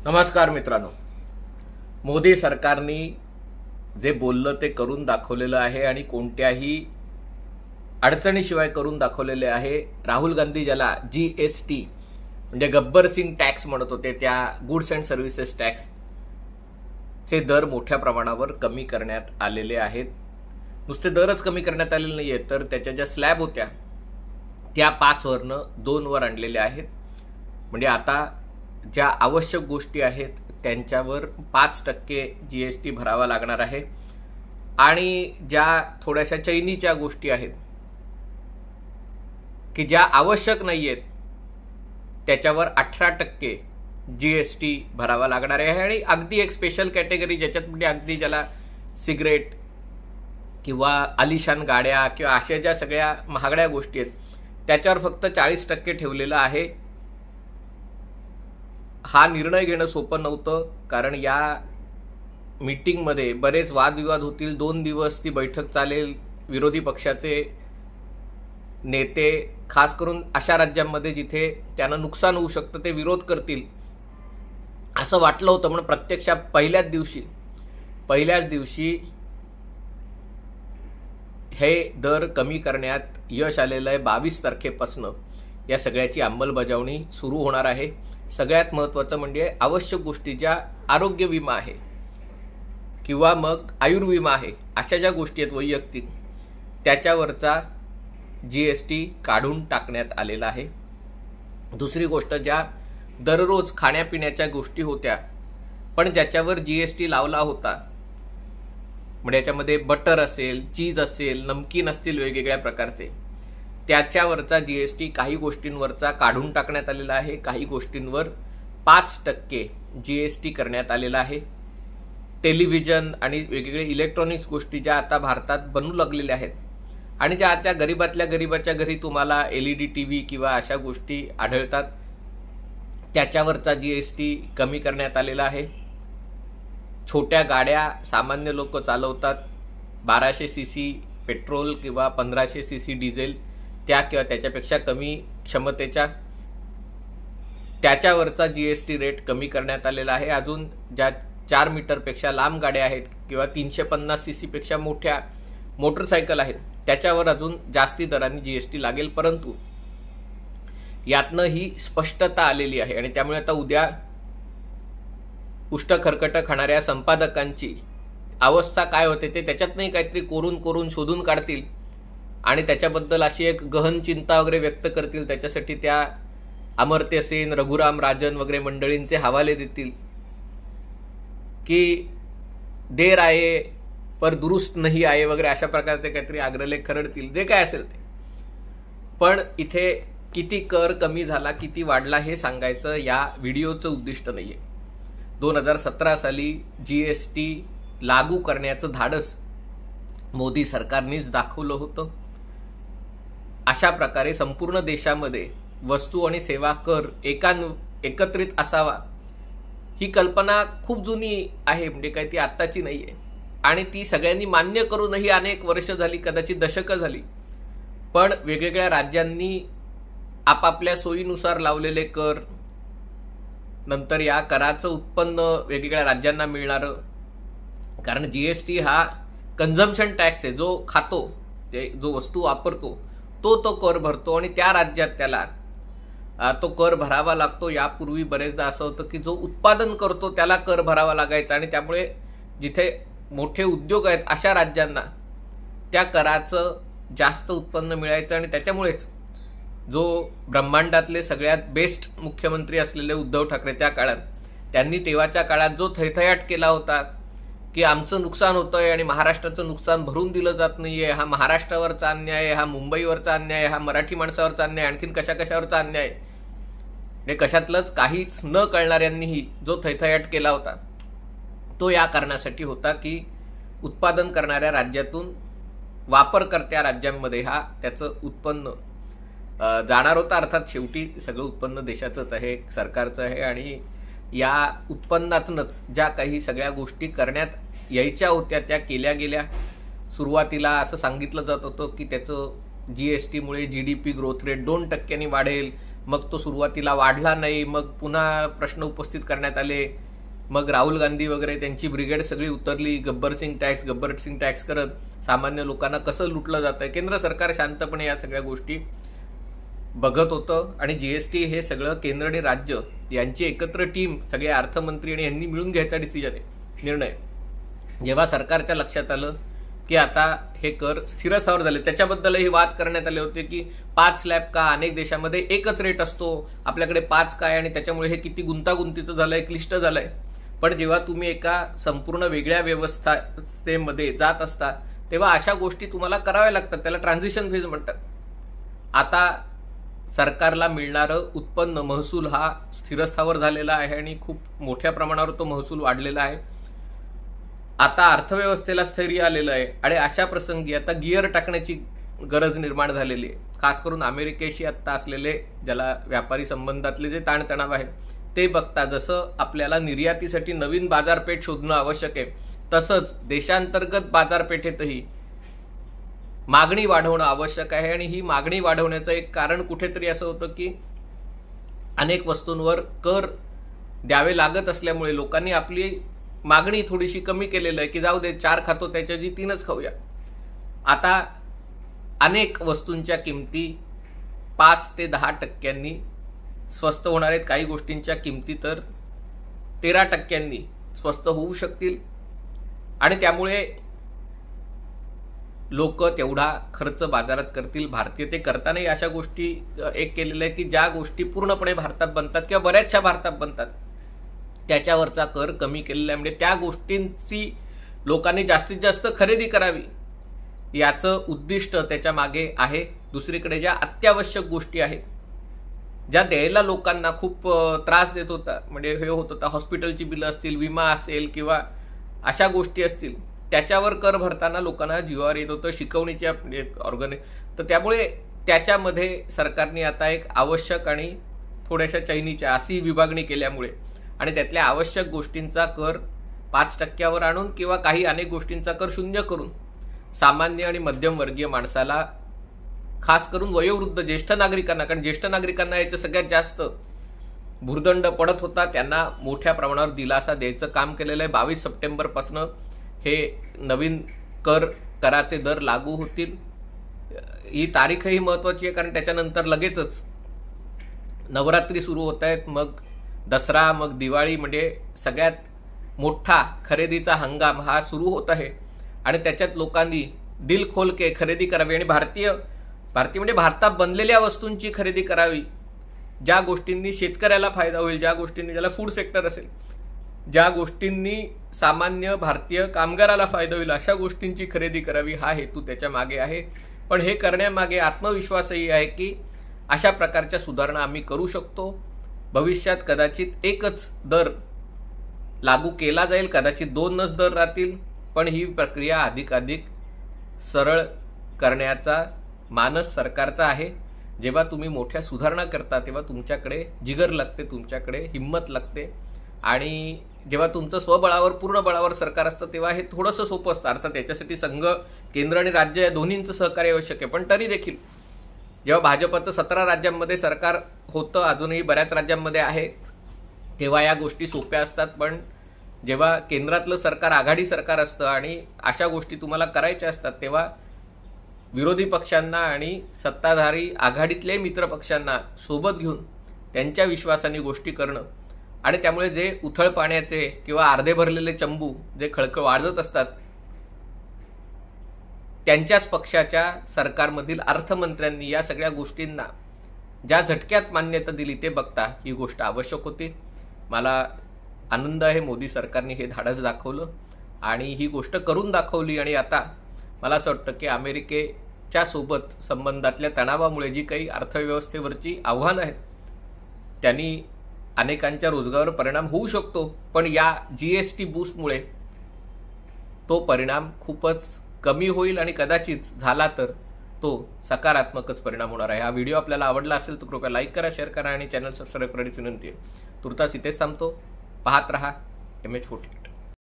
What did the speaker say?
नमस्कार मित्रांनो, मोदी सरकारने जे बोललं ते करून दाखवलेलं आहे आणि कोणत्याही अडचणीशिवाय करून दाखवलेले आहे। राहुल गांधी ज्याला GST म्हणजे गब्बर सिंग टॅक्स म्हणत होते, त्या गुड्स अँड सर्व्हिसेस टॅक्स चे दर मोठ्या प्रमाणावर कमी करण्यात आलेले आहेत। नुसते दरच कमी करण्यात आलेले नाहीये, तर त्याच्या ज्या स्लॅब होत्या त्या 5 वरनं 2 वर आणलेल्या आहेत। म्हणजे आता ज्या आवश्यक गोष्टी आहेत त्यांच्यावर 5% GST भरावा लागणार आहे आणि ज्या थोड्याशा चैनीच्या गोष्टी आहेत की ज्या आवश्यक नाहीयेत त्याच्यावर 18% GST भरावा लागणार आहे। आणि अगदी एक स्पेशल कॅटेगरी ज्याच्यात म्हणजे अगदी ज्याला सिगरेट किंवा आलिशान गाड्या किंवा अशा ज्या सगळ्या महागड्या गोष्टी आहेत त्याच्यावर फक्त 40% ठेवलेलं आहे। हा निर्णय घेणं सोपं नव्हतं, कारण या मीटिंगमध्ये बरेच वादविवाद होतील। 2 दिवस ती बैठक चालेल। विरोधी पक्षाचे नेते खास करून अशा राज्यांमध्ये जिथे त्यांना नुकसान होऊ शकतं ते विरोध करतील असं वाटलं होतं, पण प्रत्यक्षात पहिल्याच दिवशी हे दर कमी करण्यात यश आलेलं आहे। 22 तारखेपासून या सगळ्याची अंमलबजावणी सुरू होणार आहे। सगळ्यात महत्त्वाचं म्हणजे आवश्यक गोष्टी ज्या आरोग्य विमा आहे किंवा मग आयुर्विमा आहे, अशा ज्या गोष्टी आहेत वैयक्तिक, त्याच्यावरचा GST काढून टाकण्यात आलेला आहे। दुसरी गोष्ट, ज्या दररोज खाण्यापिण्याच्या गोष्टी होत्या पण ज्याच्यावर GST लावला होता, म्हणजे याच्यामध्ये बटर असेल, चीज असेल, नमकीन असतील वेगवेगळ्या प्रकारचे, त्याच्यावरचा GST काही गोष्टींवरचा काढून टाकण्यात आलेला आहे। काही गोष्टींवर 5% GST करण्यात आलेला आहे। टेलिव्हिजन आणि वेगवेगळे इलेक्ट्रॉनिक्स गोष्टी ज्या आता भारतात बनू लागलेल्या आहेत आणि ज्या आता गरीबाच्या घरी तुम्हाला LED TV किंवा अशा गोष्टी आढळतात, त्याच्यावरचा GST कमी करण्यात आलेला आहे। छोट्या गाड्या सामान्य लोक चालवतात, 1200 cc पेट्रोल किंवा 1500 cc डिझेल, त्या किंवा त्याच्यापेक्षा कमी क्षमतेच्या, त्याच्यावरचा GST रेट कमी करण्यात आलेला आहे। अजून ज्या 4 मीटरपेक्षा लांब गाड्या आहेत किंवा 350 cc पेक्षा मोठ्या मोटरसायकल आहेत त्याच्यावर अजून जास्ती दराने GST लागेल, परंतु यातनं ही स्पष्टता आलेली आहे। आणि त्यामुळे आता उद्या उष्टखरकट खाणाऱ्या संपादकांची अवस्था काय होते ते त्याच्यातनंही काहीतरी कोरून शोधून काढतील आणि त्याच्याबद्दल अशी एक गहन चिंता वगैरे व्यक्त करतील। त्याच्यासाठी त्या अमर्त्य सेन, रघुराम राजन वगैरे मंडळींचे हवाले देतील की देर आये पर दुरुस्त नहीं आये वगैरे अशा प्रकारचे काहीतरी आग्रहलेख खरडतील, जे काय असेल ते। पण इथे किती कर कमी झाला, किती वाढला हे सांगायचं या व्हिडिओचं उद्दिष्ट नाहीये। 2017 साली GST लागू करण्याचं धाडस मोदी सरकारनेच दाखवलं होतं। अशा प्रकारे संपूर्ण देशामध्ये वस्तू आणि सेवा कर एकत्रित असावा ही कल्पना खूप जुनी आहे, म्हणजे काही ती आत्ताची नाहीये आणि ती सगळ्यांनी मान्य करूनही अनेक वर्ष झाली, कदाचित दशकं झाली। पण वेगवेगळ्या राज्यांनी आपापल्या सोयीनुसार लावलेले कर, नंतर या कराचं उत्पन्न वेगवेगळ्या राज्यांना मिळणारं, कारण GST हा कन्झम्पशन टॅक्स आहे, जो खातो, जो वस्तू वापरतो तो कर भरतो आणि त्या राज्यात त्याला तो कर भरावा लागतो। यापूर्वी बरेचदा असं होतं की जो उत्पादन करतो त्याला कर भरावा लागायचा आणि त्यामुळे जिथे मोठे उद्योग आहेत अशा राज्यांना त्या कराचं जास्त उत्पन्न मिळायचं आणि त्याच्यामुळेच जो ब्रह्मांडातले सगळ्यात बेस्ट मुख्यमंत्री असलेले उद्धव ठाकरे त्या काळात, त्यांनी तेव्हाच्या काळात जो थैथयाट केला होता की आमचं नुकसान होतंय आणि महाराष्ट्राचं नुकसान भरून दिलं जात नाहीये, हा महाराष्ट्रावरचा अन्याय आहे, हा मुंबईवरचा अन्याय आहे, हा मराठी माणसावरचा अन्याय, आणखीन कशावरचा अन्याय, हे कशातलंच काहीच न कळणाऱ्यांनीही जो थैथयाट केला होता तो या कारणासाठी होता की उत्पादन करणाऱ्या राज्यातून वापरकर्त्या राज्यांमध्ये हा त्याचं उत्पन्न जाणार होता। अर्थात शेवटी सगळं उत्पन्न देशाचंच आहे, सरकारचं आहे आणि या उत्पन्नातूनच ज्या काही सगळ्या गोष्टी करण्यात यायच्या होत्या त्या केल्या गेल्या। सुरुवातीला असं सांगितलं जात होतं की त्याचं GSTमुळे GDP ग्रोथ रेट 2% वाढेल, मग तो सुरुवातीला वाढला नाही, मग पुन्हा प्रश्न उपस्थित करण्यात आले, मग राहुल गांधी वगैरे त्यांची ब्रिगेड सगळी उतरली, गब्बर सिंग टॅक्स करत सामान्य लोकांना कसं लुटलं जातंय. केंद्र सरकार शांतपणे या सगळ्या गोष्टी बघत होतं आणि GST हे सगळं केंद्र आणि राज्य यांची एकत्र टीम, सगळे अर्थमंत्री आणि यांनी मिळून घ्यायचा निर्णय. जेव्हा सरकारच्या लक्षात आलं की आता हे कर स्थिरस्थावर झाले, त्याच्याबद्दलही वाद करण्यात आले होते की 5 स्लॅब का, अनेक देशामध्ये एकच रेट असतो, आपल्याकडे 5 काय, आणि त्याच्यामुळे हे किती गुंतागुंतीचं झालंय, क्लिष्ट झालंय. पण जेव्हा तुम्ही एका संपूर्ण वेगळ्या व्यवस्थेमध्ये जात असता तेव्हा अशा गोष्टी तुम्हाला कराव्या लागतात, त्याला ट्रान्झिशन फेज म्हणतात. आता सरकारला मिळणारं उत्पन्न, महसूल हा स्थिरस्थावर झालेला आहे आणि खूप मोठ्या प्रमाणावर तो महसूल वाढलेला आहे. आता अर्थव्यवस्थेला स्थैर्य आलेलं आहे आणि अशा प्रसंगी आता गिअर टाकण्याची गरज निर्माण झालेली आहे. खास करून अमेरिकेशी आत्ता असलेले, ज्याला व्यापारी संबंधातले जे ताणतणाव आहेत ते बघता, जसं आपल्याला निर्यातीसाठी नवीन बाजारपेठ शोधणं आवश्यक आहे, तसंच देशांतर्गत बाजारपेठेतही मागणी वाढवणं आवश्यक आहे. आणि ही मागणी वाढवण्याचं एक कारण कुठेतरी असं होतं की अनेक वस्तूंवर कर द्यावे लागत असल्यामुळे लोकांनी आपली मागणी थोडीशी कमी केलेलं आहे की जाऊ दे, 4 खातो त्याच्याऐवजी 3च खाऊया. आता अनेक वस्तूंच्या किमती 5 ते 10% स्वस्त होणार आहेत. काही गोष्टींच्या किमती तर 13% स्वस्त होऊ शकतील आणि त्यामुळे लोक तेवढा खर्च बाजारात करतील. भारतीय ते करतानाही अशा गोष्टी एक केलेल्या आहे की ज्या गोष्टी पूर्णपणे भारतात बनतात किंवा बऱ्याचशा भारतात बनतात त्याच्यावरचा कर कमी केलेला आहे. म्हणजे त्या गोष्टींची लोकांनी जास्तीत जास्त खरेदी करावी याचं उद्दिष्ट त्याच्या मागे आहे. दुसरीकडे ज्या अत्यावश्यक गोष्टी आहेत, ज्या द्यायला लोकांना खूप त्रास देत होता, म्हणजे हे होत होता, हॉस्पिटलची बिलं असतील, विमा असेल किंवा अशा गोष्टी असतील, त्याच्यावर कर भरताना लोकांना जीवावर येत होतं, शिकवणीच्या तर त्यामुळे त्याच्यामध्ये सरकारने आता एक आवश्यक आणि थोड्याशा चैनीच्या अशी विभागणी केल्यामुळे आणि त्यातल्या आवश्यक गोष्टींचा कर 5% आणून किंवा काही अनेक गोष्टींचा कर 0 करून सामान्य आणि मध्यमवर्गीय माणसाला, खास करून वयोवृद्ध ज्येष्ठ नागरिकांना, कारण ज्येष्ठ नागरिकांना याचं सगळ्यात जास्त भुर्दंड पडत होता, त्यांना मोठ्या प्रमाणावर दिलासा द्यायचं काम केलेलं आहे. 22 सप्टेंबरपासून हे नवीन कराचे दर लागू होतील. ही तारीखही महत्त्वाची आहे कारण त्याच्यानंतर लगेचच नवरात्री सुरू होत आहेत, मग दसरा, मग दिवाळी, म्हणजे सगळ्यात मोठा खरेदीचा हंगाम हा सुरू होत आहे आणि त्याच्यात लोकांनी दिल खोल के खरेदी करावी आणि भारतीय म्हणजे भारतात बनलेल्या वस्तूंची खरेदी करावी, ज्या गोष्टींनी शेतकऱ्याला फायदा होईल, ज्या गोष्टींनी, ज्याला फूड सेक्टर असेल, ज्या गोष्टींनी सामान्य भारतीय कामगाराला फायदा होईल अशा गोष्टींची खरेदी करावी, हा हेतू त्याच्या मागे आहे. पण हे करण्यामागे आत्मविश्वासही आहे की अशा प्रकारच्या सुधारणा आम्ही करू शकतो. भविष्यात कदाचित एकच दर लागू केला जाईल, कदाचित 2च दर राहतील, पण ही प्रक्रिया अधिकाधिक सरळ करण्याचा मानस सरकारचा आहे. जेव्हा तुम्ही मोठ्या सुधारणा करता तेव्हा तुमच्याकडे जिगर लागते, तुमच्याकडे हिंमत लागते आणि जेव्हा तुमचं स्वबळावर, पूर्ण बळावर सरकार असतं तेव्हा हे थोडंसं सोपं असतं. अर्थात त्याच्यासाठी संघ, केंद्र आणि राज्य या दोन्हींचं सहकार्य आवश्यक आहे. पण तरी देखील जेव्हा भाजपचं 17 राज्यांमध्ये सरकार होतं, अजूनही बऱ्याच राज्यांमध्ये आहे, तेव्हा या गोष्टी सोप्या असतात. पण जेव्हा केंद्रातलं सरकार आघाडी सरकार असतं आणि अशा गोष्टी तुम्हाला करायच्या असतात तेव्हा विरोधी पक्षांना आणि सत्ताधारी आघाडीतले मित्र पक्षांना सोबत घेऊन त्यांच्या विश्वासाने गोष्टी करणं आणि त्यामुळे जे उथळ पाण्याचे किंवा अर्धे भरलेले चंबू जे खळखळ वाजत असतात त्यांच्याच पक्षाच्या सरकारमधील अर्थमंत्र्यांनी या सगळ्या गोष्टींना ज्या झटक्यात मान्यता दिली ते बघता ही गोष्ट आवश्यक होती. मला आनंद आहे मोदी सरकारने हे धाडस दाखवलं आणि ही गोष्ट करून दाखवली आणि आता मला असं वाटतं की अमेरिकेच्या सोबत संबंधातल्या तणावामुळे जी काही अर्थव्यवस्थेवरची आव्हानं आहेत त्यांनी अनेकांच्या रोजगारावर परिणाम होऊ शकतो, पण या GST बूस्टमुळे तो परिणाम खूपच कमी होईल आणि कदाचित झाला तर तो सकारात्मकच परिणाम होणार आहे. हा व्हिडिओ आपल्याला आवडला असेल तर कृपया लाईक करा, शेअर करा आणि चॅनल सबस्क्राईब करण्याची विनंती आहे. तुर्तास इथेच थांबतो. पाहत रहा MH14.